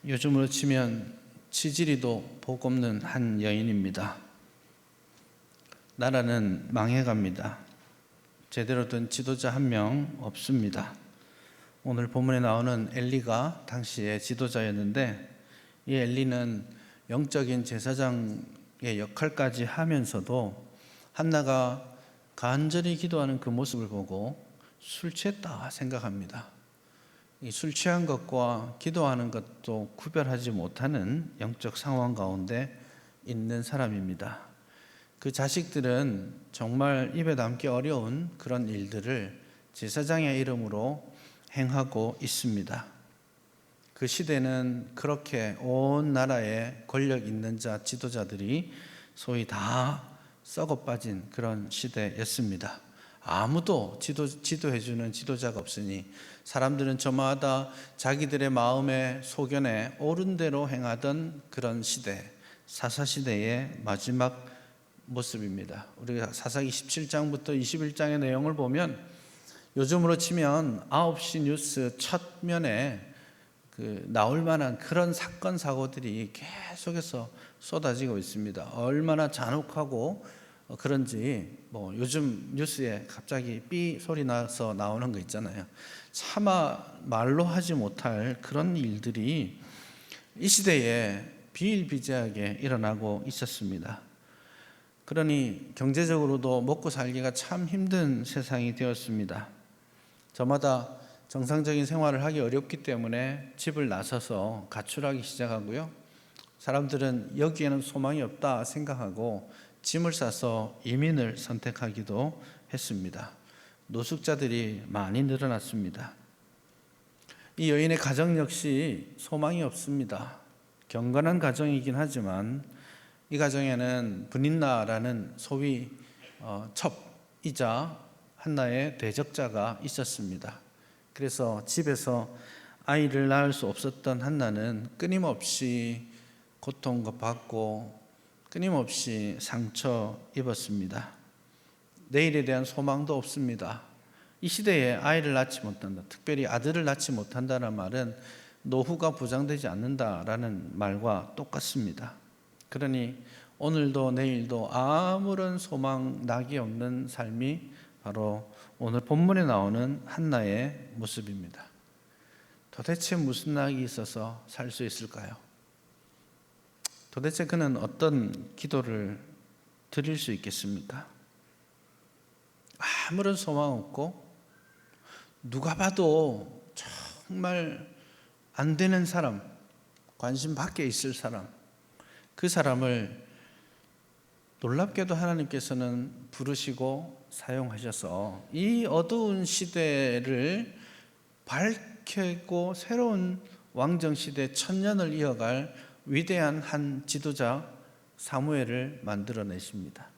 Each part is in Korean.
요즘으로 치면 치지리도 복 없는 한 여인입니다. 나라는 망해갑니다. 제대로 된 지도자 한 명 없습니다. 오늘 본문에 나오는 엘리가 당시의 지도자였는데, 이 엘리는 영적인 제사장의 역할까지 하면서도 한나가 간절히 기도하는 그 모습을 보고 술 취했다 생각합니다. 이 술 취한 것과 기도하는 것도 구별하지 못하는 영적 상황 가운데 있는 사람입니다. 그 자식들은 정말 입에 담기 어려운 그런 일들을 제사장의 이름으로 행하고 있습니다. 그 시대는 그렇게 온 나라에 권력 있는 자, 지도자들이 소위 다 썩어 빠진 그런 시대였습니다. 아무도 지도해주는 지도자가 없으니 사람들은 저마다 자기들의 마음의 소견에 옳은 대로 행하던 그런 시대, 사사시대의 마지막 모습입니다. 우리가 사사기 17장부터 21장의 내용을 보면 요즘으로 치면 9시 뉴스 첫 면에 나올 만한 그런 사건 사고들이 계속해서 쏟아지고 있습니다. 얼마나 잔혹하고 그런지 요즘 뉴스에 갑자기 삐 소리 나서 나오는 거 있잖아요. 차마 말로 하지 못할 그런 일들이 이 시대에 비일비재하게 일어나고 있었습니다. 그러니 경제적으로도 먹고 살기가 참 힘든 세상이 되었습니다. 저마다 정상적인 생활을 하기 어렵기 때문에 집을 나서서 가출하기 시작하고요. 사람들은 여기에는 소망이 없다 생각하고 짐을 싸서 이민을 선택하기도 했습니다. 노숙자들이 많이 늘어났습니다. 이 여인의 가정 역시 소망이 없습니다. 경건한 가정이긴 하지만 이 가정에는 브닌나라는 소위 첩이자 한나의 대적자가 있었습니다. 그래서 집에서 아이를 낳을 수 없었던 한나는 끊임없이 고통과 받고 끊임없이 상처 입었습니다. 내일에 대한 소망도 없습니다. 이 시대에 아이를 낳지 못한다, 특별히 아들을 낳지 못한다는 말은 노후가 보장되지 않는다라는 말과 똑같습니다. 그러니 오늘도 내일도 아무런 소망, 낙이 없는 삶이 바로 오늘 본문에 나오는 한나의 모습입니다. 도대체 무슨 낙이 있어서 살 수 있을까요? 도대체 그는 어떤 기도를 드릴 수 있겠습니까? 아무런 소망 없고 누가 봐도 정말 안 되는 사람, 관심 밖에 있을 사람, 그 사람을 놀랍게도 하나님께서는 부르시고 사용하셔서 이 어두운 시대를 밝히고 새로운 왕정시대 천년을 이어갈 위대한 한 지도자 사무엘을 만들어내십니다.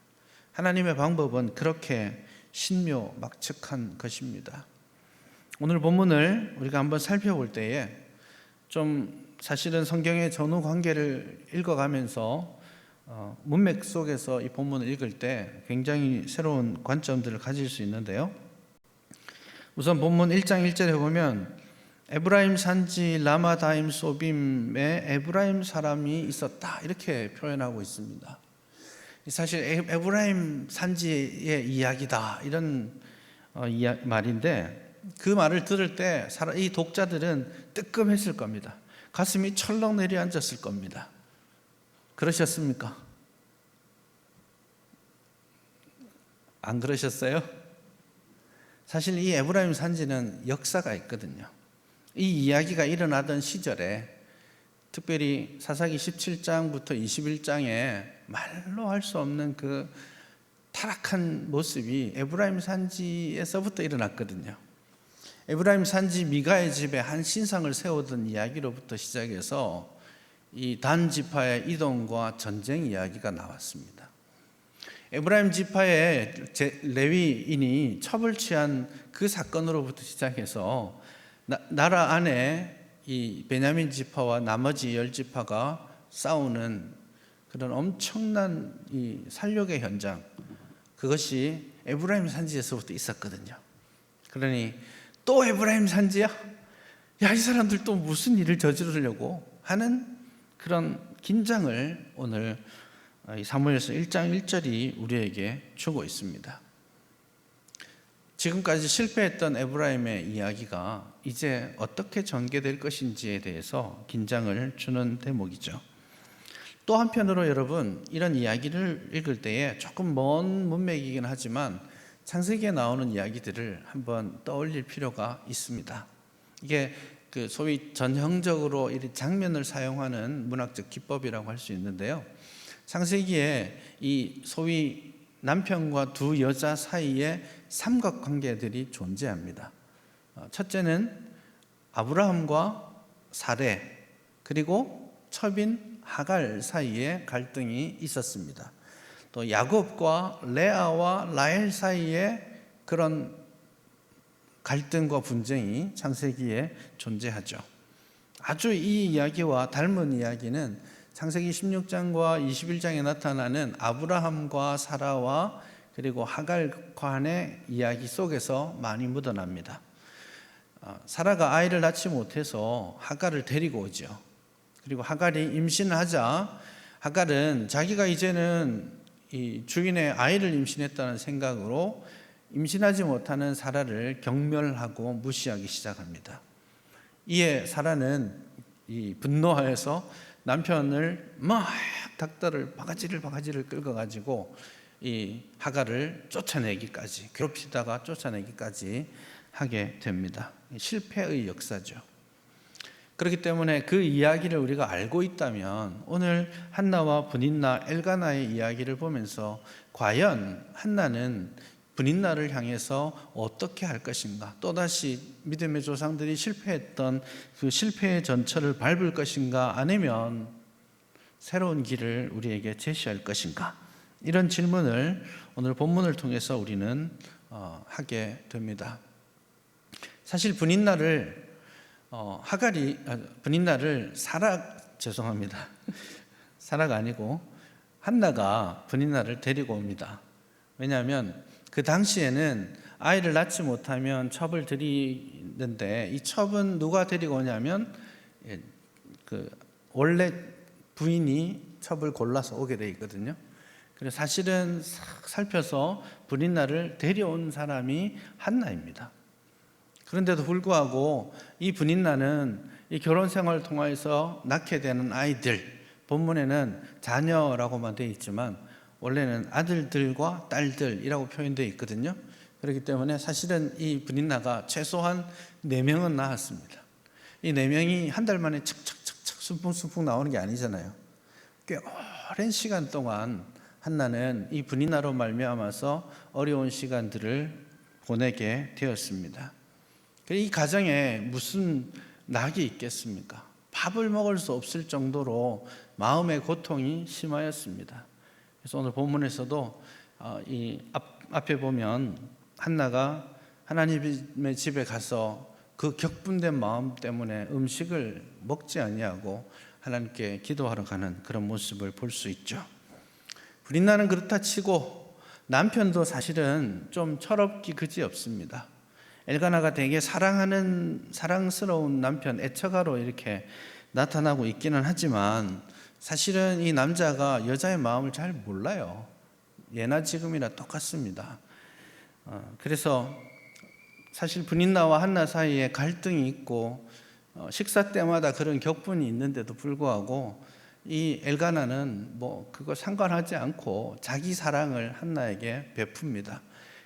하나님의 방법은 그렇게 신묘막측한 것입니다. 오늘 본문을 우리가 한번 살펴볼 때에 좀 사실은 성경의 전후 관계를 읽어가면서 문맥 속에서 이 본문을 읽을 때 굉장히 새로운 관점들을 가질 수 있는데요. 우선 본문 1장 1절에 보면 에브라임 산지 라마다임 소빔에 에브라임 사람이 있었다 이렇게 표현하고 있습니다. 사실 에브라임 산지의 이야기다 이런 말인데, 그 말을 들을 때 이 독자들은 뜨끔했을 겁니다. 가슴이 철렁 내려앉았을 겁니다. 그러셨습니까? 안 그러셨어요? 사실 이 에브라임 산지는 역사가 있거든요. 이 이야기가 일어나던 시절에 특별히 사사기 17장부터 21장에 말로 할 수 없는 그 타락한 모습이 에브라임 산지에서부터 일어났거든요. 에브라임 산지 미가의 집에 한 신상을 세우던 이야기로부터 시작해서 이 단 지파의 이동과 전쟁 이야기가 나왔습니다. 에브라임 지파의 레위인이 첩을 취한 그 사건으로부터 시작해서 나라 안에 이 베냐민 지파와 나머지 10지파가 싸우는 그런 엄청난 이 살육의 현장, 그것이 에브라임 산지에서부터 있었거든요. 그러니 또 에브라임 산지야? 야, 이 사람들 또 무슨 일을 저지르려고 하는 그런 긴장을 오늘 사무엘서 1장 1절이 우리에게 주고 있습니다. 지금까지 실패했던 에브라임의 이야기가 이제 어떻게 전개될 것인지에 대해서 긴장을 주는 대목이죠. 또 한편으로 여러분, 이런 이야기를 읽을 때에 조금 먼 문맥이긴 하지만 창세기에 나오는 이야기들을 한번 떠올릴 필요가 있습니다. 이게 소위 전형적으로 이 장면을 사용하는 문학적 기법이라고 할 수 있는데요. 창세기에 이 소위 남편과 두 여자 사이에 삼각관계들이 존재합니다. 첫째는 아브라함과 사레, 그리고 첩인 하갈 사이에 갈등이 있었습니다. 또 야곱과 레아와 라헬 사이에 그런 갈등과 분쟁이 창세기에 존재하죠. 아주 이 이야기와 닮은 이야기는 창세기 16장과 21장에 나타나는 아브라함과 사라와 그리고 하갈 간의 이야기 속에서 많이 묻어납니다. 사라가 아이를 낳지 못해서 하갈을 데리고 오죠. 그리고 하갈이 임신을 하자 하갈은 자기가 이제는 이 주인의 아이를 임신했다는 생각으로 임신하지 못하는 사라를 경멸하고 무시하기 시작합니다. 이에 사라는 분노하여서 남편을 막 닭다리를 바가지를 긁어가지고 이 하갈을 쫓아내기까지, 괴롭히다가 쫓아내기까지 하게 됩니다. 실패의 역사죠. 그렇기 때문에 그 이야기를 우리가 알고 있다면 오늘 한나와 브닛나 엘가나의 이야기를 보면서 과연 한나는 브닛나를 향해서 어떻게 할 것인가, 또다시 믿음의 조상들이 실패했던 그 실패의 전철을 밟을 것인가, 아니면 새로운 길을 우리에게 제시할 것인가, 이런 질문을 오늘 본문을 통해서 우리는 하게 됩니다. 사실 브닛나를 사라가 아니고 한나가 브닛나를 데리고 옵니다. 왜냐하면 그 당시에는 아이를 낳지 못하면 첩을 드리는데, 이 첩은 누가 데리고 오냐면 원래 부인이 첩을 골라서 오게 돼 있거든요. 그래서 사실은 살펴서 브닛나를 데려온 사람이 한나입니다. 그런데도 불구하고 이 브닛나는 이 결혼 생활을 통해서 낳게 되는 아이들, 본문에는 자녀라고만 되어 있지만 원래는 아들들과 딸들이라고 표현되어 있거든요. 그렇기 때문에 사실은 이 브닛나가 최소한 4명은 낳았습니다. 이 4명이 한 달 만에 척척척척 순풍순풍 나오는 게 아니잖아요. 꽤 오랜 시간 동안 한나는 이 브닛나로 말미암아서 어려운 시간들을 보내게 되었습니다. 이 가정에 무슨 낙이 있겠습니까? 밥을 먹을 수 없을 정도로 마음의 고통이 심하였습니다. 그래서 오늘 본문에서도 이 앞에 보면 한나가 하나님의 집에 가서 그 격분된 마음 때문에 음식을 먹지 아니하고 하나님께 기도하러 가는 그런 모습을 볼 수 있죠. 브릿나는 그렇다 치고 남편도 사실은 좀 철없기 그지없습니다. 엘가나가 되게 사랑스러운 남편, 애처가로 이렇게 나타나고 있기는 하지만 사실은 이 남자가 여자의 마음을 잘 몰라요. 예나 지금이나 똑같습니다. 그래서 사실 브닛나와 한나 사이에 갈등이 있고 식사 때마다 그런 격분이 있는데도 불구하고 이 엘가나는 그거 상관하지 않고 자기 사랑을 한나에게 베풉니다.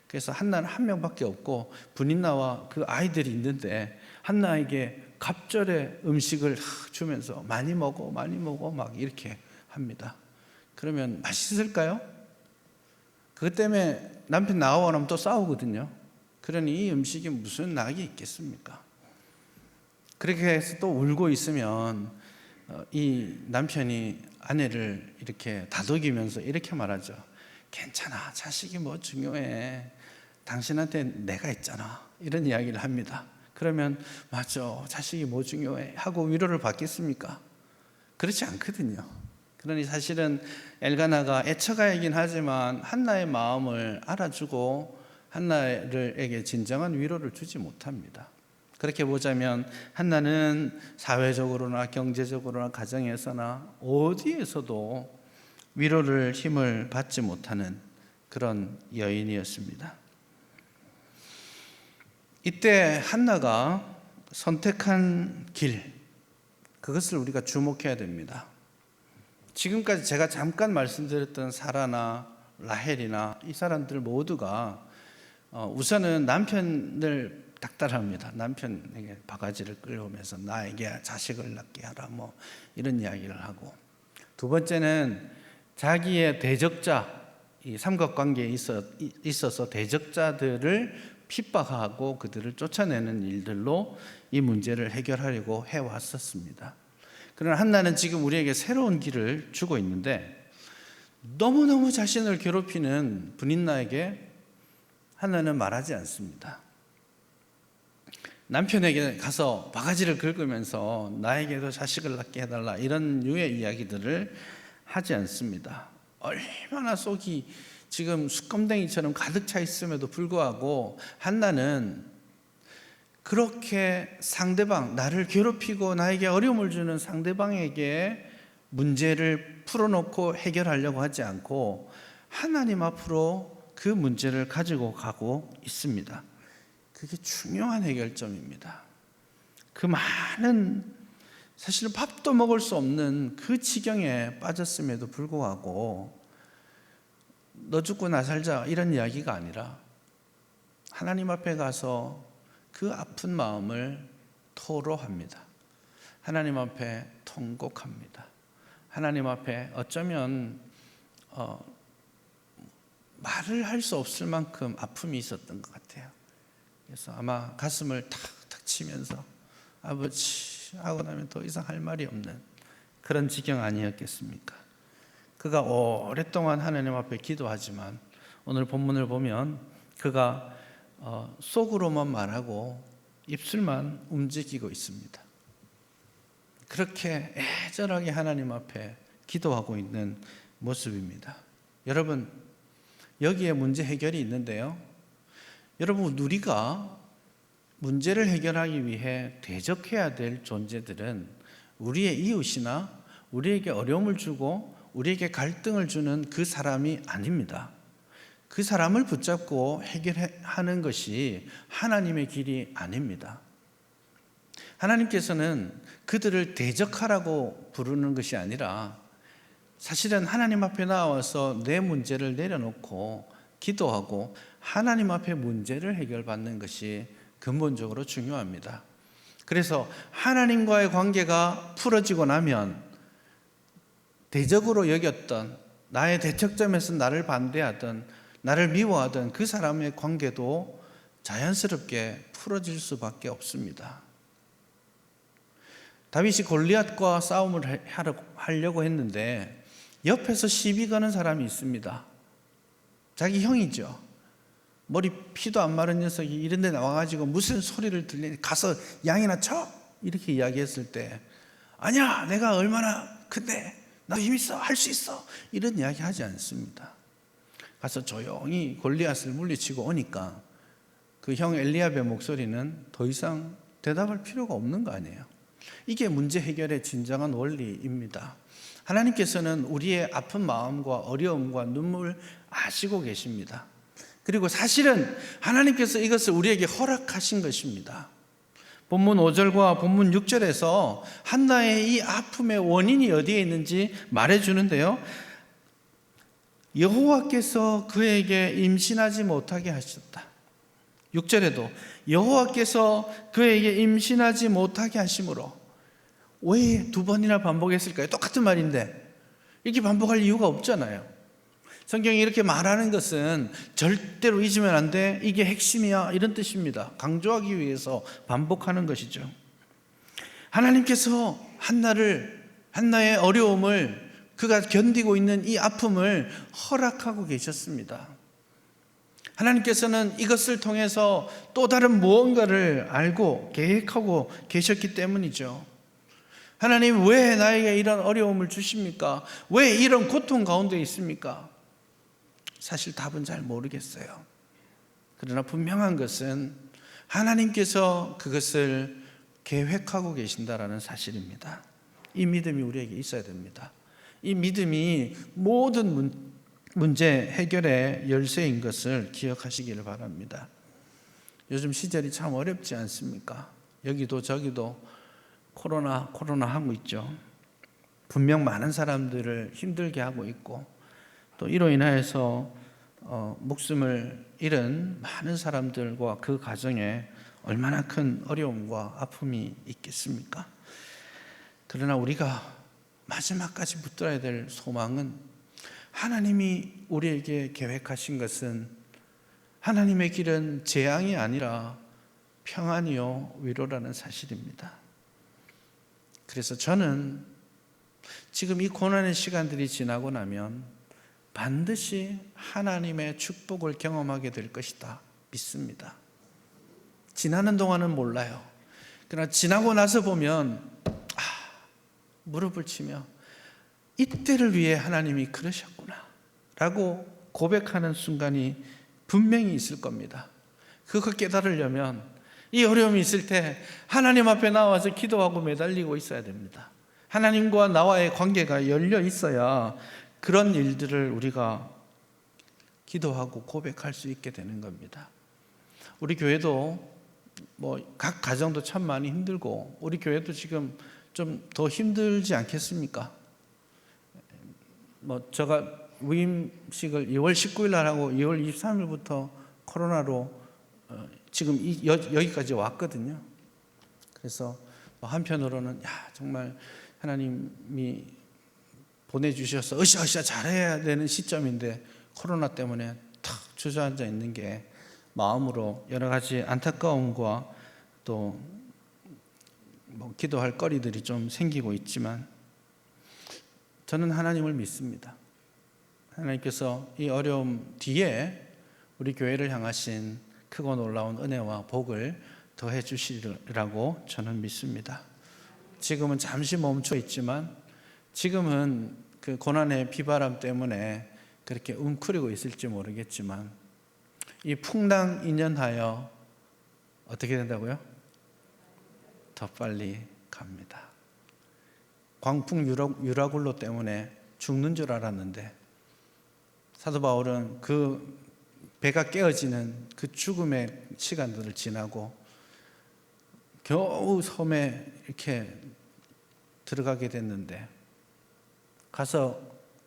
그래서 한나는 한 명밖에 없고 브닛나와 그 아이들이 있는데 한나에게 갑절의 음식을 주면서 많이 먹어 막 이렇게 합니다. 그러면 맛있을까요? 그것 때문에 남편 나오고 나면 또 싸우거든요. 그러니 이 음식이 무슨 낙이 있겠습니까? 그렇게 해서 또 울고 있으면 이 남편이 아내를 이렇게 다독이면서 이렇게 말하죠. 괜찮아, 자식이 뭐 중요해, 당신한테 내가 있잖아, 이런 이야기를 합니다. 그러면 맞아, 자식이 뭐 중요해 하고 위로를 받겠습니까? 그렇지 않거든요. 그러니 사실은 엘가나가 애처가이긴 하지만 한나의 마음을 알아주고 한나에게 진정한 위로를 주지 못합니다. 그렇게 보자면 한나는 사회적으로나 경제적으로나 가정에서나 어디에서도 위로를 힘을 받지 못하는 그런 여인이었습니다. 이때 한나가 선택한 길, 그것을 우리가 주목해야 됩니다. 지금까지 제가 잠깐 말씀드렸던 사라나 라헬이나 이 사람들 모두가 우선은 남편을 닥달합니다. 남편에게 바가지를 끌어오면서 나에게 자식을 낳게 하라 뭐 이런 이야기를 하고, 두 번째는 자기의 대적자, 이 삼각관계에 있어서 대적자들을 핍박하고 그들을 쫓아내는 일들로 이 문제를 해결하려고 해왔었습니다. 그러나 한나는 지금 우리에게 새로운 길을 주고 있는데, 너무너무 자신을 괴롭히는 브닛나에게 한나는 말하지 않습니다. 남편에게 가서 바가지를 긁으면서 나에게도 자식을 낳게 해달라 이런 류의 이야기들을 하지 않습니다. 얼마나 속이 지금 수검댕이처럼 가득 차 있음에도 불구하고 한나는 그렇게 상대방, 나를 괴롭히고 나에게 어려움을 주는 상대방에게 문제를 풀어놓고 해결하려고 하지 않고 하나님 앞으로 그 문제를 가지고 가고 있습니다. 그게 중요한 해결점입니다. 그 많은, 사실은 밥도 먹을 수 없는 그 지경에 빠졌음에도 불구하고 너 죽고 나 살자 이런 이야기가 아니라 하나님 앞에 가서 그 아픈 마음을 토로합니다. 하나님 앞에 통곡합니다. 하나님 앞에 어쩌면 말을 할 수 없을 만큼 아픔이 있었던 것 같아요. 그래서 아마 가슴을 탁탁 치면서 아버지 하고 나면 더 이상 할 말이 없는 그런 지경 아니었겠습니까? 그가 오랫동안 하나님 앞에 기도하지만 오늘 본문을 보면 그가 속으로만 말하고 입술만 움직이고 있습니다. 그렇게 애절하게 하나님 앞에 기도하고 있는 모습입니다. 여러분, 여기에 문제 해결이 있는데요, 여러분, 우리가 문제를 해결하기 위해 대적해야 될 존재들은 우리의 이웃이나 우리에게 어려움을 주고 우리에게 갈등을 주는 그 사람이 아닙니다. 그 사람을 붙잡고 해결하는 것이 하나님의 길이 아닙니다. 하나님께서는 그들을 대적하라고 부르는 것이 아니라 사실은 하나님 앞에 나와서 내 문제를 내려놓고 기도하고 하나님 앞에 문제를 해결받는 것이 근본적으로 중요합니다. 그래서 하나님과의 관계가 풀어지고 나면 대적으로 여겼던, 나의 대척점에서 나를 반대하던, 나를 미워하던 그 사람의 관계도 자연스럽게 풀어질 수밖에 없습니다. 다윗이 골리앗과 싸움을 하려고 했는데 옆에서 시비 거는 사람이 있습니다. 자기 형이죠. 머리 피도 안 마른 녀석이 이런 데 나와가지고 무슨 소리를 들리니 가서 양이나 쳐? 이렇게 이야기했을 때, 아니야, 내가 얼마나 큰데 나 힘 있어, 할 수 있어, 이런 이야기 하지 않습니다. 가서 조용히 골리앗을 물리치고 오니까 그 형 엘리압의 목소리는 더 이상 대답할 필요가 없는 거 아니에요. 이게 문제 해결의 진정한 원리입니다. 하나님께서는 우리의 아픈 마음과 어려움과 눈물을 아시고 계십니다. 그리고 사실은 하나님께서 이것을 우리에게 허락하신 것입니다. 본문 5절과 본문 6절에서 한나의 이 아픔의 원인이 어디에 있는지 말해주는데요, 여호와께서 그에게 임신하지 못하게 하셨다. 6절에도 여호와께서 그에게 임신하지 못하게 하심으로. 왜 두 번이나 반복했을까요? 똑같은 말인데 이렇게 반복할 이유가 없잖아요. 성경이 이렇게 말하는 것은 절대로 잊으면 안 돼, 이게 핵심이야, 이런 뜻입니다. 강조하기 위해서 반복하는 것이죠. 하나님께서 한나의 어려움을, 그가 견디고 있는 이 아픔을 허락하고 계셨습니다. 하나님께서는 이것을 통해서 또 다른 무언가를 알고 계획하고 계셨기 때문이죠. 하나님, 왜 나에게 이런 어려움을 주십니까? 왜 이런 고통 가운데 있습니까? 사실 답은 잘 모르겠어요. 그러나 분명한 것은 하나님께서 그것을 계획하고 계신다라는 사실입니다. 이 믿음이 우리에게 있어야 됩니다. 이 믿음이 모든 문제 해결의 열쇠인 것을 기억하시기를 바랍니다. 요즘 시절이 참 어렵지 않습니까? 여기도 저기도 코로나 하고 있죠. 분명 많은 사람들을 힘들게 하고 있고, 또 이로 인하여서 목숨을 잃은 많은 사람들과 그 가정에 얼마나 큰 어려움과 아픔이 있겠습니까? 그러나 우리가 마지막까지 붙들어야 될 소망은, 하나님이 우리에게 계획하신 것은, 하나님의 길은 재앙이 아니라 평안이요 위로라는 사실입니다. 그래서 저는 지금 이 고난의 시간들이 지나고 나면 반드시 하나님의 축복을 경험하게 될 것이다 믿습니다. 지나는 동안은 몰라요. 그러나 지나고 나서 보면 무릎을 치며 이때를 위해 하나님이 그러셨구나 라고 고백하는 순간이 분명히 있을 겁니다. 그거 깨달으려면 이 어려움이 있을 때 하나님 앞에 나와서 기도하고 매달리고 있어야 됩니다. 하나님과 나와의 관계가 열려 있어야 그런 일들을 우리가 기도하고 고백할 수 있게 되는 겁니다. 우리 교회도 각 가정도 참 많이 힘들고, 우리 교회도 지금 좀 더 힘들지 않겠습니까? 제가 위임식을 2월 19일 날 하고 2월 23일부터 코로나로 지금 여기까지 왔거든요. 그래서 한편으로는 정말 하나님이 보내주셔서 으쌰으쌰 잘해야 되는 시점인데 코로나 때문에 탁 주저앉아 있는 게 마음으로 여러 가지 안타까움과 또 기도할 거리들이 좀 생기고 있지만, 저는 하나님을 믿습니다. 하나님께서 이 어려움 뒤에 우리 교회를 향하신 크고 놀라운 은혜와 복을 더해 주시리라고 저는 믿습니다. 지금은 잠시 멈춰 있지만, 지금은 그 고난의 비바람 때문에 그렇게 웅크리고 있을지 모르겠지만, 이 풍랑 인연하여 어떻게 된다고요? 더 빨리 갑니다. 광풍 유라굴로 때문에 죽는 줄 알았는데, 사도 바울은 그 배가 깨어지는 그 죽음의 시간들을 지나고 겨우 섬에 이렇게 들어가게 됐는데, 가서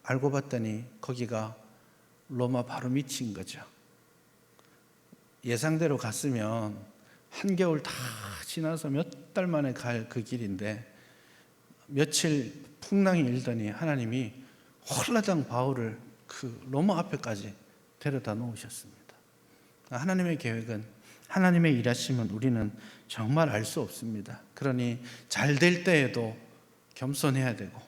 알고 봤더니 거기가 로마 바로 밑인 거죠. 예상대로 갔으면 한겨울 다 지나서 몇 달 만에 갈 그 길인데, 며칠 풍랑이 일더니 하나님이 홀라당 바울을 그 로마 앞에까지 데려다 놓으셨습니다. 하나님의 계획은, 하나님의 일하심은 우리는 정말 알 수 없습니다. 그러니 잘 될 때에도 겸손해야 되고,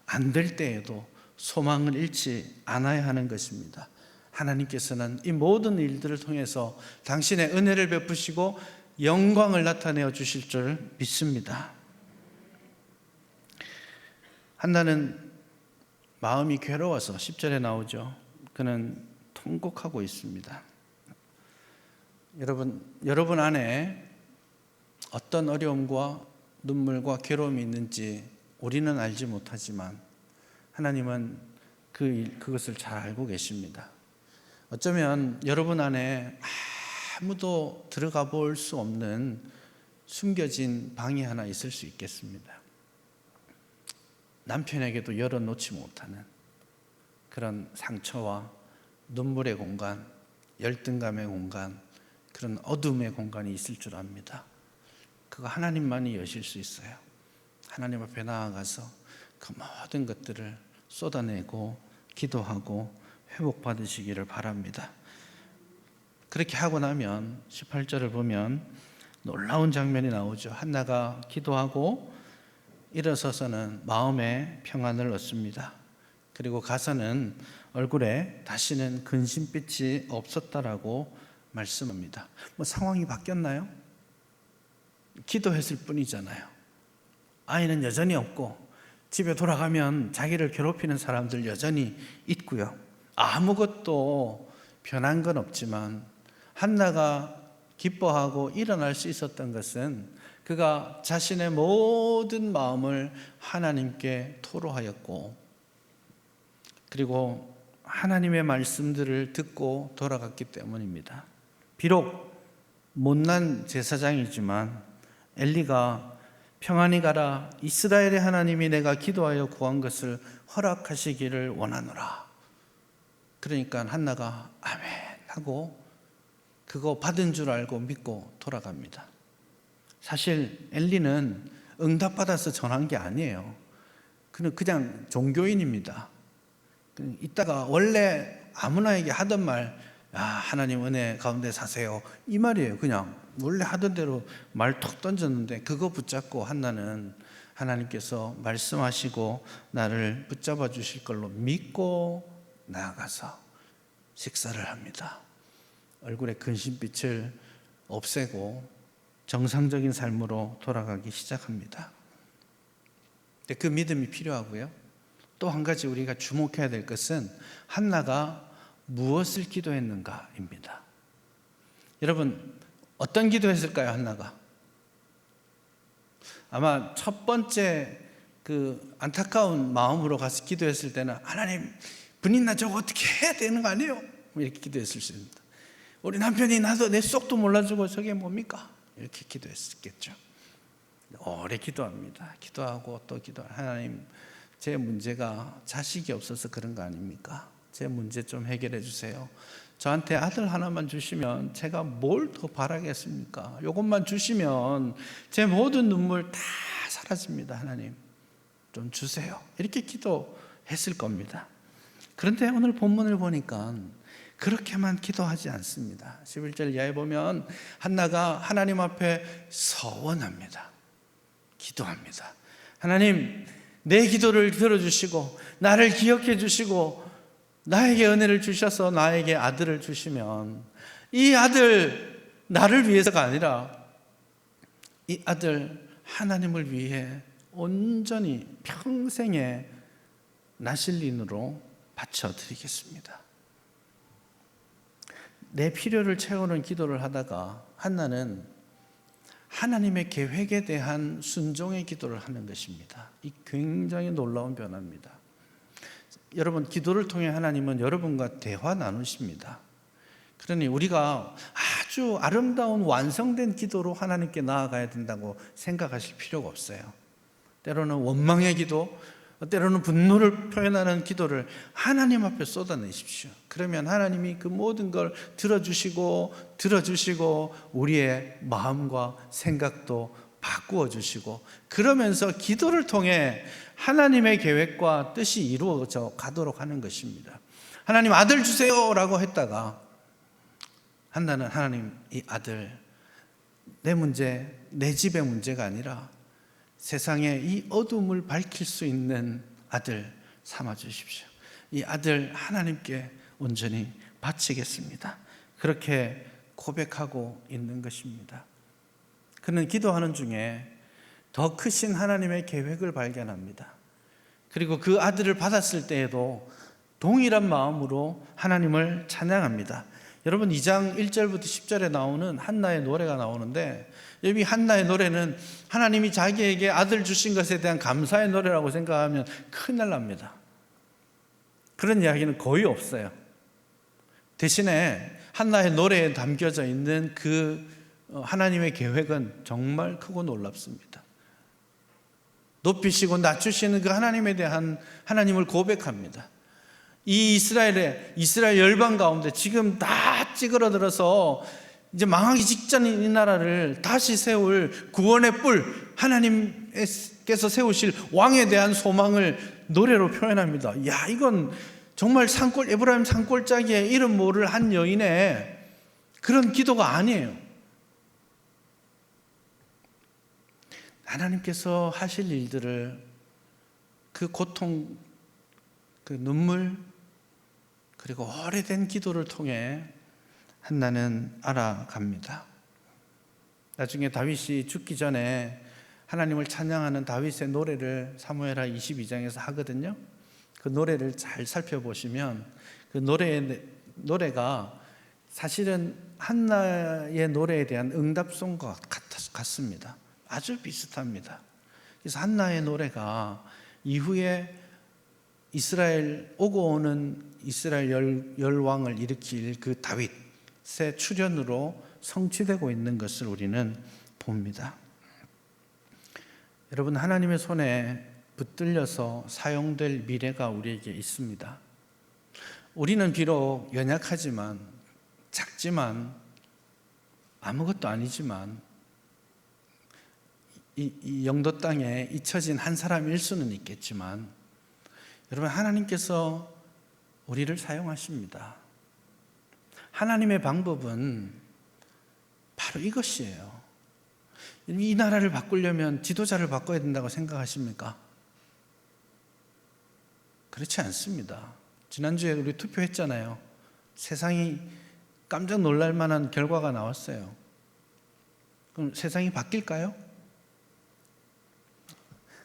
안 될 때에도 소망을 잃지 않아야 하는 것입니다. 하나님께서는 이 모든 일들을 통해서 당신의 은혜를 베푸시고 영광을 나타내어 주실 줄 믿습니다. 한나는 마음이 괴로워서 10절에 나오죠. 그는 통곡하고 있습니다. 여러분 안에 어떤 어려움과 눈물과 괴로움이 있는지 우리는 알지 못하지만 하나님은 그것을 잘 알고 계십니다. 어쩌면 여러분 안에 아무도 들어가 볼 수 없는 숨겨진 방이 하나 있을 수 있겠습니다. 남편에게도 열어놓지 못하는 그런 상처와 눈물의 공간, 열등감의 공간, 그런 어둠의 공간이 있을 줄 압니다. 그거 하나님만이 여실 수 있어요. 하나님 앞에 나아가서 그 모든 것들을 쏟아내고 기도하고 회복받으시기를 바랍니다. 그렇게 하고 나면 18절을 보면 놀라운 장면이 나오죠. 한나가 기도하고 일어서서는 마음의 평안을 얻습니다. 그리고 가서는 얼굴에 다시는 근심빛이 없었다라고 말씀합니다. 상황이 바뀌었나요? 기도했을 뿐이잖아요. 아이는 여전히 없고, 집에 돌아가면 자기를 괴롭히는 사람들 여전히 있고요. 아무것도 변한 건 없지만 한나가 기뻐하고 일어날 수 있었던 것은 그가 자신의 모든 마음을 하나님께 토로하였고, 그리고 하나님의 말씀들을 듣고 돌아갔기 때문입니다. 비록 못난 제사장이지만 엘리가 평안히 가라, 이스라엘의 하나님이 내가 기도하여 구한 것을 허락하시기를 원하노라. 그러니까 한나가 아멘 하고 그거 받은 줄 알고 믿고 돌아갑니다. 사실 엘리는 응답받아서 전한 게 아니에요. 그는 그냥 종교인입니다. 이따가 원래 아무나에게 하던 말, 하나님 은혜 가운데 사세요, 이 말이에요. 그냥 원래 하던 대로 말 톡 던졌는데 그거 붙잡고 한나는 하나님께서 말씀하시고 나를 붙잡아 주실 걸로 믿고 나아가서 식사를 합니다. 얼굴에 근심빛을 없애고 정상적인 삶으로 돌아가기 시작합니다. 근데 그 믿음이 필요하고요. 또 한 가지 우리가 주목해야 될 것은 한나가 무엇을 기도했는가입니다. 여러분, 어떤 기도했을까요, 한나가? 아마 첫 번째 그 안타까운 마음으로 가서 기도했을 때는 하나님, 분인나 저거 어떻게 해야 되는 거 아니에요? 이렇게 기도했을 수 있습니다. 우리 남편이 나도 내 속도 몰라주고 저게 뭡니까? 이렇게 기도했겠죠. 오래 기도합니다. 기도하고 또 하나님, 제 문제가 자식이 없어서 그런 거 아닙니까? 제 문제 좀 해결해 주세요. 저한테 아들 하나만 주시면 제가 뭘 더 바라겠습니까? 이것만 주시면 제 모든 눈물 다 사라집니다. 하나님 좀 주세요. 이렇게 기도했을 겁니다. 그런데 오늘 본문을 보니까 그렇게만 기도하지 않습니다. 11절 이하에 보면 한나가 하나님 앞에 서원합니다. 기도합니다. 하나님, 내 기도를 들어주시고 나를 기억해 주시고 나에게 은혜를 주셔서 나에게 아들을 주시면 이 아들 나를 위해서가 아니라 이 아들 하나님을 위해 온전히 평생의 나실린으로 바쳐드리겠습니다. 내 필요를 채우는 기도를 하다가 한나는 하나님의 계획에 대한 순종의 기도를 하는 것입니다. 이 굉장히 놀라운 변화입니다. 여러분, 기도를 통해 하나님은 여러분과 대화 나누십니다. 그러니 우리가 아주 아름다운 완성된 기도로 하나님께 나아가야 된다고 생각하실 필요가 없어요. 때로는 원망의 기도, 때로는 분노를 표현하는 기도를 하나님 앞에 쏟아내십시오. 그러면 하나님이 그 모든 걸 들어주시고 우리의 마음과 생각도 바꾸어 주시고, 그러면서 기도를 통해 하나님의 계획과 뜻이 이루어져 가도록 하는 것입니다. 하나님 아들 주세요 라고 했다가 한나는 하나님, 이 아들 내 문제, 내 집의 문제가 아니라 세상에 이 어둠을 밝힐 수 있는 아들 삼아 주십시오. 이 아들 하나님께 온전히 바치겠습니다. 그렇게 고백하고 있는 것입니다. 그는 기도하는 중에 더 크신 하나님의 계획을 발견합니다. 그리고 그 아들을 받았을 때에도 동일한 마음으로 하나님을 찬양합니다. 여러분, 2장 1절부터 10절에 나오는 한나의 노래가 나오는데, 여기 한나의 노래는 하나님이 자기에게 아들 주신 것에 대한 감사의 노래라고 생각하면 큰일 납니다. 그런 이야기는 거의 없어요. 대신에 한나의 노래에 담겨져 있는 그 하나님의 계획은 정말 크고 놀랍습니다. 높이시고 낮추시는 그 하나님에 대한 하나님을 고백합니다. 이 이스라엘 열방 가운데 지금 다 찌그러들어서 이제 망하기 직전인 이 나라를 다시 세울 구원의 뿔, 하나님께서 세우실 왕에 대한 소망을 노래로 표현합니다. 야, 이건 정말 에브라임 산골짜기에 이름 모를 한 여인의 그런 기도가 아니에요. 하나님께서 하실 일들을, 그 고통, 그 눈물, 그리고 오래된 기도를 통해 한나는 알아갑니다. 나중에 다윗이 죽기 전에 하나님을 찬양하는 다윗의 노래를 사무엘하 22장에서 하거든요. 그 노래를 잘 살펴보시면 그 노래가 사실은 한나의 노래에 대한 응답송과 같습니다. 아주 비슷합니다. 그래서 한나의 노래가 이후에 이스라엘 오고 오는 이스라엘 열왕을 일으킬 그 다윗의 출현으로 성취되고 있는 것을 우리는 봅니다. 여러분, 하나님의 손에 붙들려서 사용될 미래가 우리에게 있습니다. 우리는 비록 연약하지만, 작지만, 아무것도 아니지만 이 영도 땅에 잊혀진 한 사람일 수는 있겠지만, 여러분, 하나님께서 우리를 사용하십니다. 하나님의 방법은 바로 이것이에요. 이 나라를 바꾸려면 지도자를 바꿔야 된다고 생각하십니까? 그렇지 않습니다. 지난주에 우리 투표했잖아요. 세상이 깜짝 놀랄 만한 결과가 나왔어요. 그럼 세상이 바뀔까요?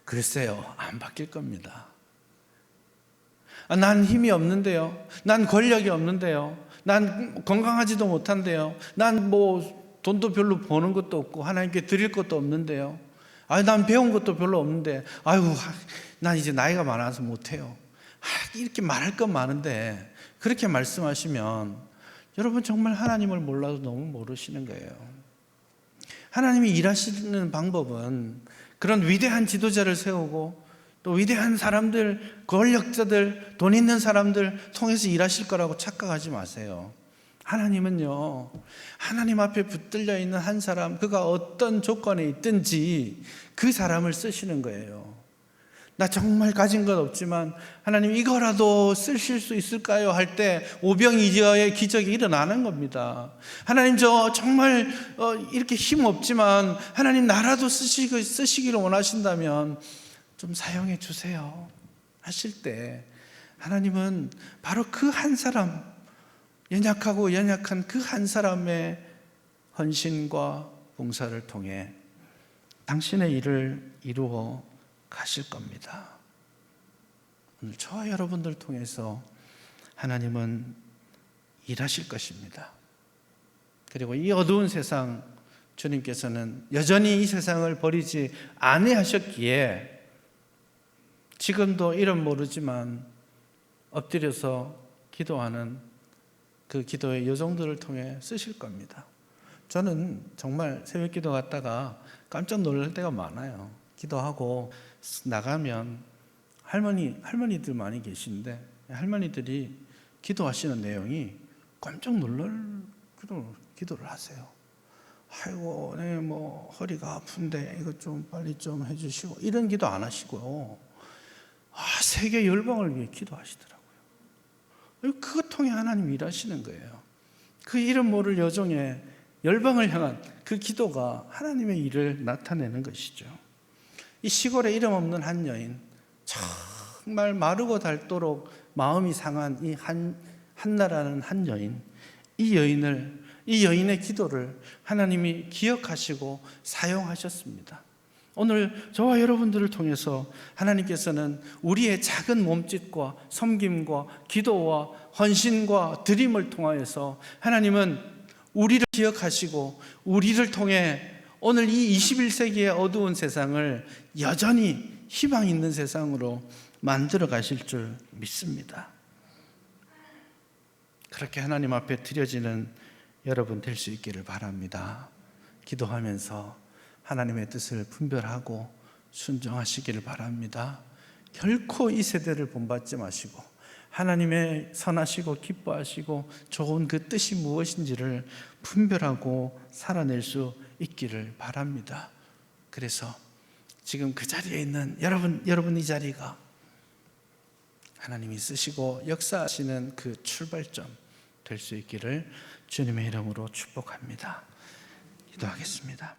글쎄요, 안 바뀔 겁니다. 난 힘이 없는데요. 난 권력이 없는데요. 난 건강하지도 못한데요. 난 돈도 별로 버는 것도 없고 하나님께 드릴 것도 없는데요. 난 배운 것도 별로 없는데, 난 이제 나이가 많아서 못해요. 이렇게 말할 건 많은데 그렇게 말씀하시면 여러분 정말 하나님을 몰라도 너무 모르시는 거예요. 하나님이 일하시는 방법은 그런 위대한 지도자를 세우고 또 위대한 사람들, 권력자들, 돈 있는 사람들 통해서 일하실 거라고 착각하지 마세요. 하나님은요, 하나님 앞에 붙들려 있는 한 사람, 그가 어떤 조건에 있든지 그 사람을 쓰시는 거예요. 나 정말 가진 것 없지만 하나님 이거라도 쓰실 수 있을까요? 할 때 오병이어의 기적이 일어나는 겁니다. 하나님 저 정말 이렇게 힘 없지만 하나님 나라도 쓰시기를 원하신다면 좀 사용해 주세요 하실 때 하나님은 바로 그 한 사람, 연약하고 연약한 그 한 사람의 헌신과 봉사를 통해 당신의 일을 이루어 가실 겁니다. 오늘 저와 여러분들 통해서 하나님은 일하실 것입니다. 그리고 이 어두운 세상, 주님께서는 여전히 이 세상을 버리지 아니하셨기에 지금도 이름 모르지만 엎드려서 기도하는 그 기도의 여종들을 통해 쓰실 겁니다. 저는 정말 새벽 기도 갔다가 깜짝 놀랄 때가 많아요. 기도하고 나가면 할머니들 많이 계신데 할머니들이 기도하시는 내용이 깜짝 놀랄 기도를 하세요. 아이고, 네, 허리가 아픈데 이거 좀 빨리 좀 해주시고, 이런 기도 안 하시고요. 세계 열방을 위해 기도하시더라고요. 그것 통해 하나님 일하시는 거예요. 그 이름 모를 여종의 열방을 향한 그 기도가 하나님의 일을 나타내는 것이죠. 이 시골에 이름 없는 한 여인, 정말 마르고 닳도록 마음이 상한 이 한나라는 한 여인, 이 여인의 기도를 하나님이 기억하시고 사용하셨습니다. 오늘 저와 여러분들을 통해서 하나님께서는 우리의 작은 몸짓과 섬김과 기도와 헌신과 드림을 통하여서 하나님은 우리를 기억하시고 우리를 통해 오늘 이 21세기의 어두운 세상을 여전히 희망 있는 세상으로 만들어 가실 줄 믿습니다. 그렇게 하나님 앞에 드려지는 여러분 될 수 있기를 바랍니다. 기도하면서 하나님의 뜻을 분별하고 순종하시기를 바랍니다. 결코 이 세대를 본받지 마시고 하나님의 선하시고 기뻐하시고 좋은 그 뜻이 무엇인지를 분별하고 살아낼 수 있기를 바랍니다. 그래서 지금 그 자리에 있는 여러분 이 자리가 하나님이 쓰시고 역사하시는 그 출발점 될 수 있기를 주님의 이름으로 축복합니다. 기도하겠습니다.